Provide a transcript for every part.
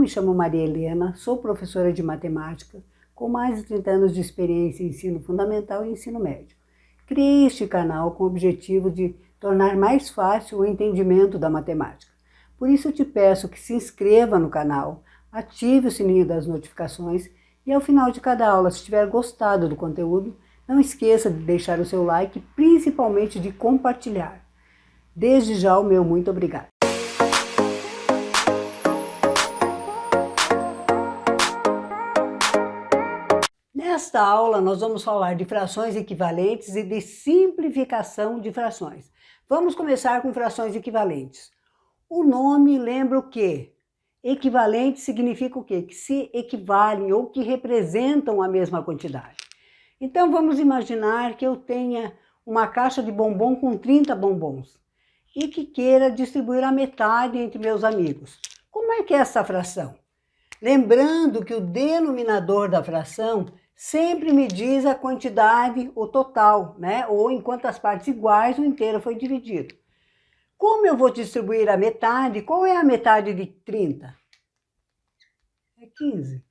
me chamo Maria Helena, sou professora de matemática, com mais de 30 anos de experiência em ensino fundamental e ensino médio. Criei este canal com o objetivo de tornar mais fácil o entendimento da matemática. Por isso eu te peço que se inscreva no canal, ative o sininho das notificações e ao final de cada aula, se tiver gostado do conteúdo, não esqueça de deixar o seu like e principalmente de compartilhar. Desde já o meu muito obrigado. Nesta aula nós vamos falar de frações equivalentes e de simplificação de frações. Vamos começar com frações equivalentes. O nome lembra o quê? Equivalente significa o quê? Que se equivalem ou que representam a mesma quantidade. Então vamos imaginar que eu tenha uma caixa de bombom com 30 bombons e que queira distribuir a metade entre meus amigos. Como é que é essa fração? Lembrando que o denominador da fração sempre me diz a quantidade, o total, né? Ou em quantas partes iguais o inteiro foi dividido. Como eu vou distribuir a metade? Qual é a metade de 30? É 15.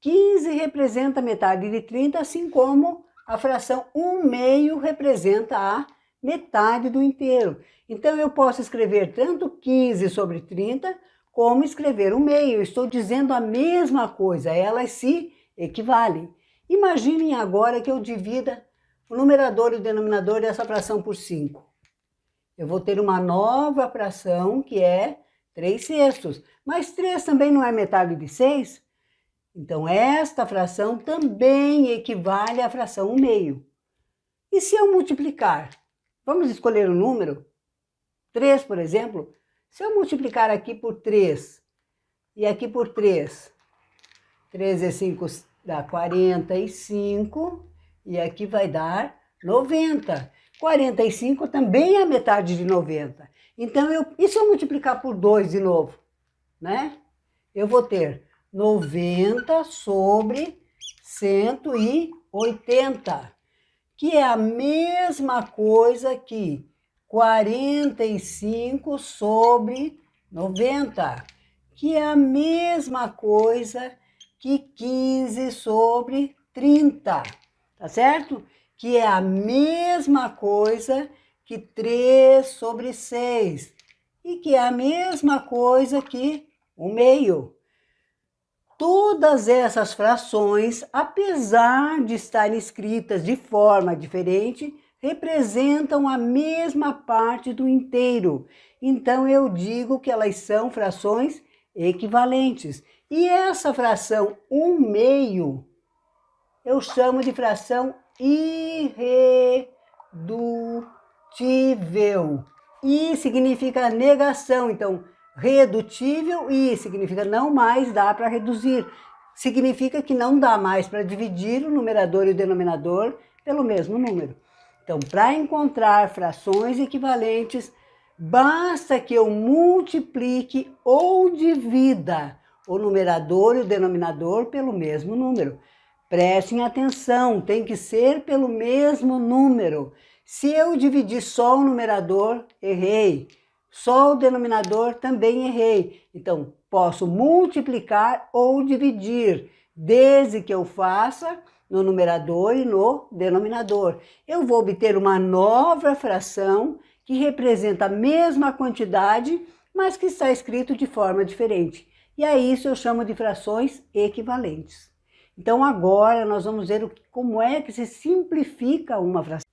15 representa a metade de 30, assim como a fração 1/2 representa a metade do inteiro. Então eu posso escrever tanto 15 sobre 30, como escrever 1/2. Eu estou dizendo a mesma coisa, elas se equivalem. Imaginem agora que eu divida o numerador e o denominador dessa fração por 5. Eu vou ter uma nova fração que é 3/6. Mas 3 também não é metade de 6? Então esta fração também equivale à fração 1/2. E se eu multiplicar? Vamos escolher um número? 3, por exemplo. Se eu multiplicar aqui por 3 e aqui por 3, 3 vezes 5 dá 45 e aqui vai dar 90. 45 também é a metade de 90. Então, e se eu multiplicar por 2 de novo? Né? Eu vou ter 90 sobre 180, que é a mesma coisa que 45 sobre 90, que é a mesma coisa que 15 sobre 30, tá certo? Que é a mesma coisa que 3 sobre 6 e que é a mesma coisa que 1/2. Todas essas frações, apesar de estarem escritas de forma diferente, representam a mesma parte do inteiro. Então eu digo que elas são frações equivalentes. E essa fração 1/2 eu chamo de fração irredutível. I significa negação, então redutível, I significa não mais dá para reduzir. Significa que não dá mais para dividir o numerador e o denominador pelo mesmo número. Então, para encontrar frações equivalentes, basta que eu multiplique ou divida o numerador e o denominador pelo mesmo número. Prestem atenção, tem que ser pelo mesmo número. Se eu dividir só o numerador, errei. Só o denominador, também errei. Então, posso multiplicar ou dividir, desde que eu faça no numerador e no denominador. Eu vou obter uma nova fração que representa a mesma quantidade, mas que está escrito de forma diferente. E a isso eu chamo de frações equivalentes. Então agora nós vamos ver como é que se simplifica uma fração.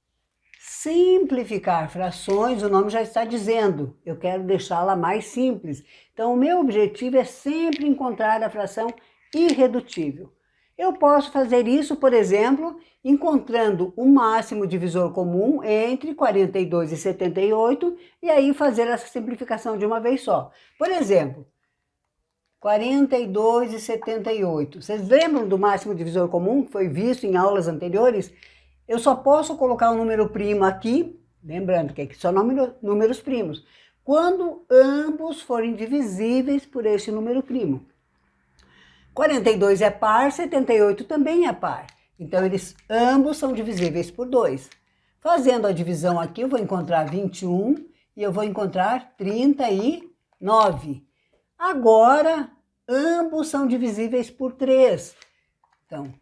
Simplificar frações, o nome já está dizendo, eu quero deixá-la mais simples. Então o meu objetivo é sempre encontrar a fração irredutível. Eu posso fazer isso, por exemplo, encontrando o máximo divisor comum entre 42 e 78 e aí fazer essa simplificação de uma vez só. Por exemplo, 42 e 78. Vocês lembram do máximo divisor comum que foi visto em aulas anteriores? Eu só posso colocar um número primo aqui, lembrando que aqui só números primos, quando ambos forem divisíveis por este número primo. 42 é par, 78 também é par. Então, eles ambos são divisíveis por 2. Fazendo a divisão aqui, eu vou encontrar 21 e eu vou encontrar 39. Agora, ambos são divisíveis por 3. Então,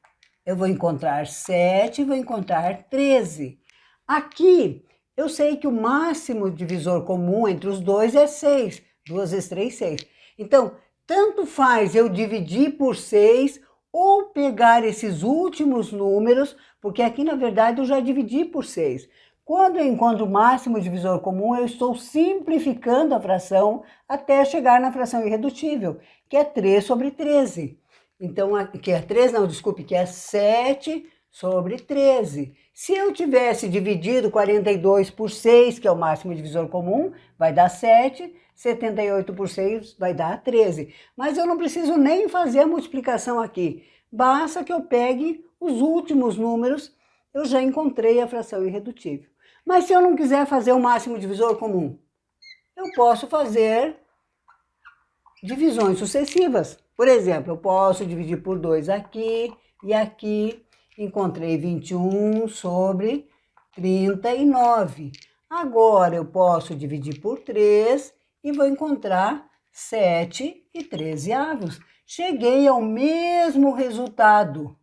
eu vou encontrar 7 e vou encontrar 13. Aqui, eu sei que o máximo divisor comum entre os dois é 6. 2 vezes 3, 6. Então, tanto faz eu dividir por 6 ou pegar esses últimos números, porque aqui, na verdade, eu já dividi por 6. Quando eu encontro o máximo divisor comum, eu estou simplificando a fração até chegar na fração irredutível, que é 3 sobre 13. Então, que é 3, não, desculpe, que é 7 sobre 13. Se eu tivesse dividido 42 por 6, que é o máximo divisor comum, vai dar 7, 78 por 6 vai dar 13. Mas eu não preciso nem fazer a multiplicação aqui. Basta que eu pegue os últimos números, eu já encontrei a fração irredutível. Mas se eu não quiser fazer o máximo divisor comum, eu posso fazer divisões sucessivas. Por exemplo, eu posso dividir por 2 aqui e aqui. Encontrei 21 sobre 39. Agora eu posso dividir por 3 e vou encontrar 7 e 13avos. Cheguei ao mesmo resultado.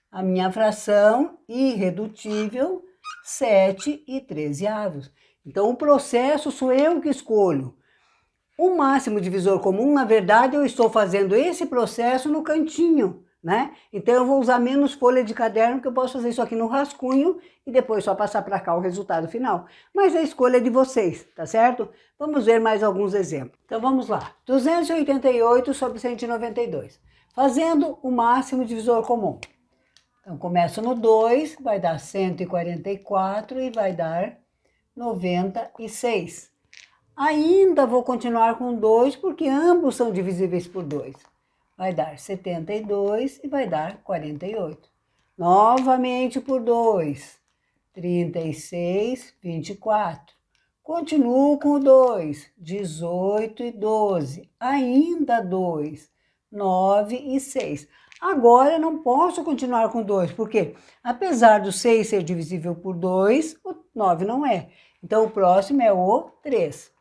A minha fração irredutível, 7 e 13avos. Então, o processo sou eu que escolho. O máximo divisor comum, na verdade, eu estou fazendo esse processo no cantinho, né? Então, eu vou usar menos folha de caderno, porque eu posso fazer isso aqui no rascunho e depois só passar para cá o resultado final. Mas a escolha é de vocês, tá certo? Vamos ver mais alguns exemplos. Então, vamos lá. 288 sobre 192. Fazendo o máximo divisor comum. Então, começo no 2, vai dar 144 e vai dar 96. Ainda vou continuar com 2, porque ambos são divisíveis por 2. Vai dar 72 e vai dar 48. Novamente por 2, 36, 24. Continuo com o 2, 18 e 12. Ainda 2, 9 e 6. Agora eu não posso continuar com 2, porque apesar do 6 ser divisível por 2, o 9 não é. Então, o próximo é o 3.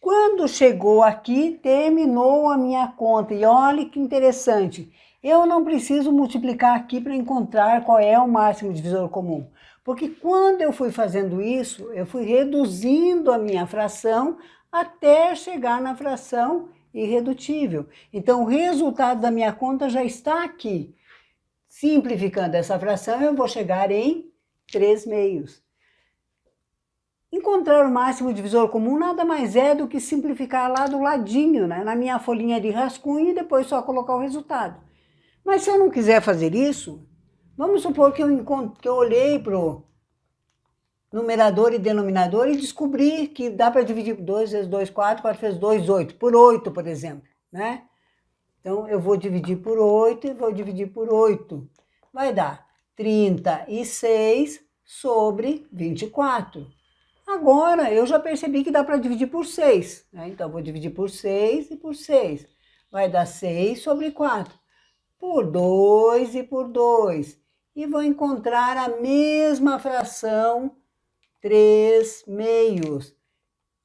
Quando chegou aqui, terminou a minha conta. E olha que interessante, eu não preciso multiplicar aqui para encontrar qual é o máximo divisor comum. Porque quando eu fui fazendo isso, eu fui reduzindo a minha fração até chegar na fração irredutível. Então, o resultado da minha conta já está aqui. Simplificando essa fração, eu vou chegar em 3/2. Encontrar o máximo divisor comum nada mais é do que simplificar lá do ladinho, né, na minha folhinha de rascunho e depois só colocar o resultado. Mas se eu não quiser fazer isso, vamos supor que eu olhei para o numerador e denominador e descobri que dá para dividir por 2 vezes 2, 4, 4 vezes 2, 8. Por 8, por exemplo, né? Então, eu vou dividir por 8 e vou dividir por 8. Vai dar 36 sobre 24. Agora, eu já percebi que dá para dividir por 6. Né? Então, vou dividir por 6 e por 6. Vai dar 6 sobre 4. Por 2 e por 2. E vou encontrar a mesma fração, 3/2.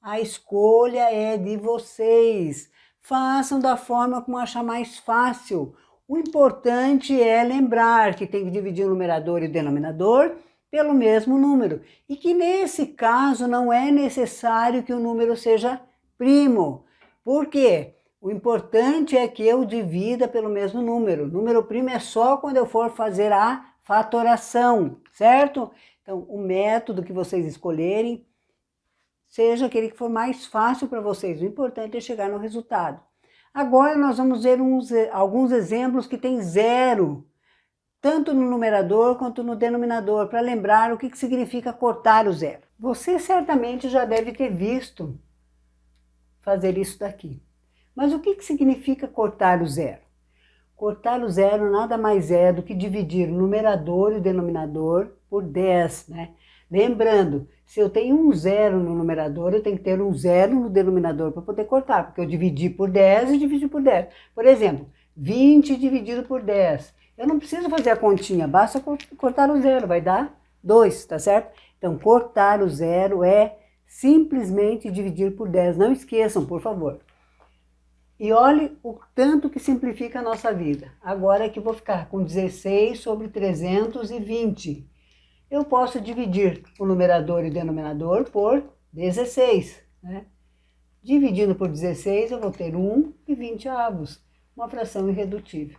A escolha é de vocês. Façam da forma como achar mais fácil. O importante é lembrar que tem que dividir o numerador e o denominador pelo mesmo número. E que nesse caso não é necessário que o número seja primo. Por quê? O importante é que eu divida pelo mesmo número. Número primo é só quando eu for fazer a fatoração, certo? Então, o método que vocês escolherem, seja aquele que for mais fácil para vocês. O importante é chegar no resultado. Agora nós vamos ver alguns exemplos que tem zero, tanto no numerador quanto no denominador, para lembrar o que significa cortar o zero. Você certamente já deve ter visto fazer isso daqui. Mas o que significa cortar o zero? Cortar o zero nada mais é do que dividir o numerador e o denominador por 10, né? Lembrando, se eu tenho um zero no numerador, eu tenho que ter um zero no denominador para poder cortar, porque eu dividi por 10 e dividi por 10. Por exemplo, 20 dividido por 10. Eu não preciso fazer a continha, basta cortar o zero, vai dar 2, tá certo? Então, cortar o zero é simplesmente dividir por 10. Não esqueçam, por favor. E olhe o tanto que simplifica a nossa vida. Agora que vou ficar com 16 sobre 320. Eu posso dividir o numerador e o denominador por 16, né? Dividindo por 16, eu vou ter 1/20, uma fração irredutível.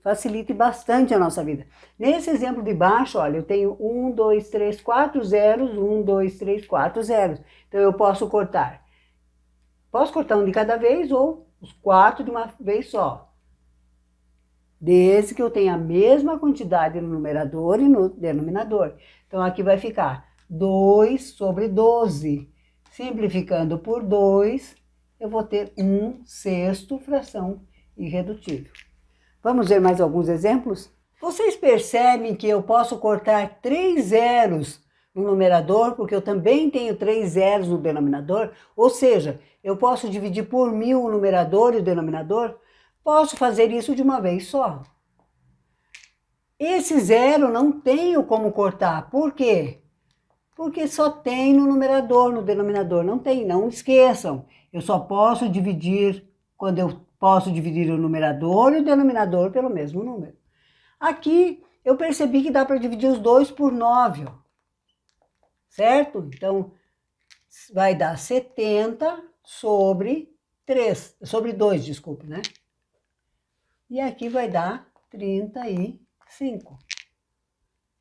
Facilite bastante a nossa vida. Nesse exemplo de baixo, olha, eu tenho 1, 2, 3, 4 zeros, 1, 2, 3, 4 zeros. Então, eu posso cortar. Posso cortar um de cada vez ou os 4 de uma vez só. Desde que eu tenha a mesma quantidade no numerador e no denominador. Então, aqui vai ficar 2 sobre 12. Simplificando por 2, eu vou ter 1/6 fração irredutível. Vamos ver mais alguns exemplos? Vocês percebem que eu posso cortar 3 zeros no numerador, porque eu também tenho 3 zeros no denominador? Ou seja, eu posso dividir por 1000 o numerador e o denominador? Posso fazer isso de uma vez só. Esse zero não tenho como cortar. Por quê? Porque só tem no numerador, no denominador não tem. Não esqueçam, eu só posso dividir quando eu posso dividir o numerador e o denominador pelo mesmo número. Aqui eu percebi que dá para dividir os dois por 9, ó. Certo? Então, vai dar 70 sobre 3, sobre 2, desculpe, né? E aqui vai dar 35,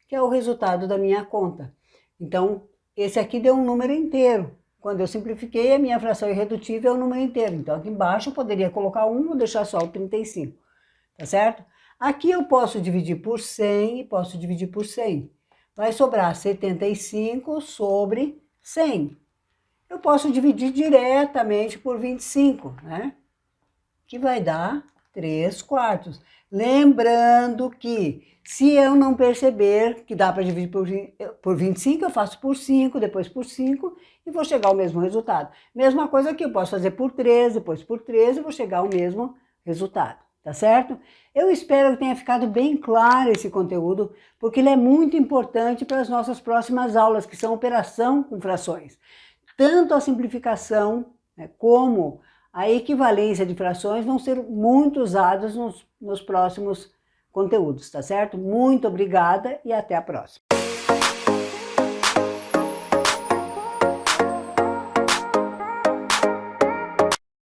que é o resultado da minha conta. Então, esse aqui deu um número inteiro. Quando eu simplifiquei, a minha fração irredutível é o número inteiro. Então, aqui embaixo eu poderia colocar 1 ou deixar só o 35, tá certo? Aqui eu posso dividir por 100 e posso dividir por 100. Vai sobrar 75 sobre 100. Eu posso dividir diretamente por 25, né? Que vai dar 3/4. Lembrando que, se eu não perceber que dá para dividir por 25, eu faço por 5, depois por 5 e vou chegar ao mesmo resultado. Mesma coisa aqui, eu posso fazer por 3, depois por 13 e vou chegar ao mesmo resultado, tá certo? Eu espero que tenha ficado bem claro esse conteúdo, porque ele é muito importante para as nossas próximas aulas, que são operação com frações. Tanto a simplificação, né, como a equivalência de frações vão ser muito usadas nos próximos conteúdos, tá certo? Muito obrigada e até a próxima.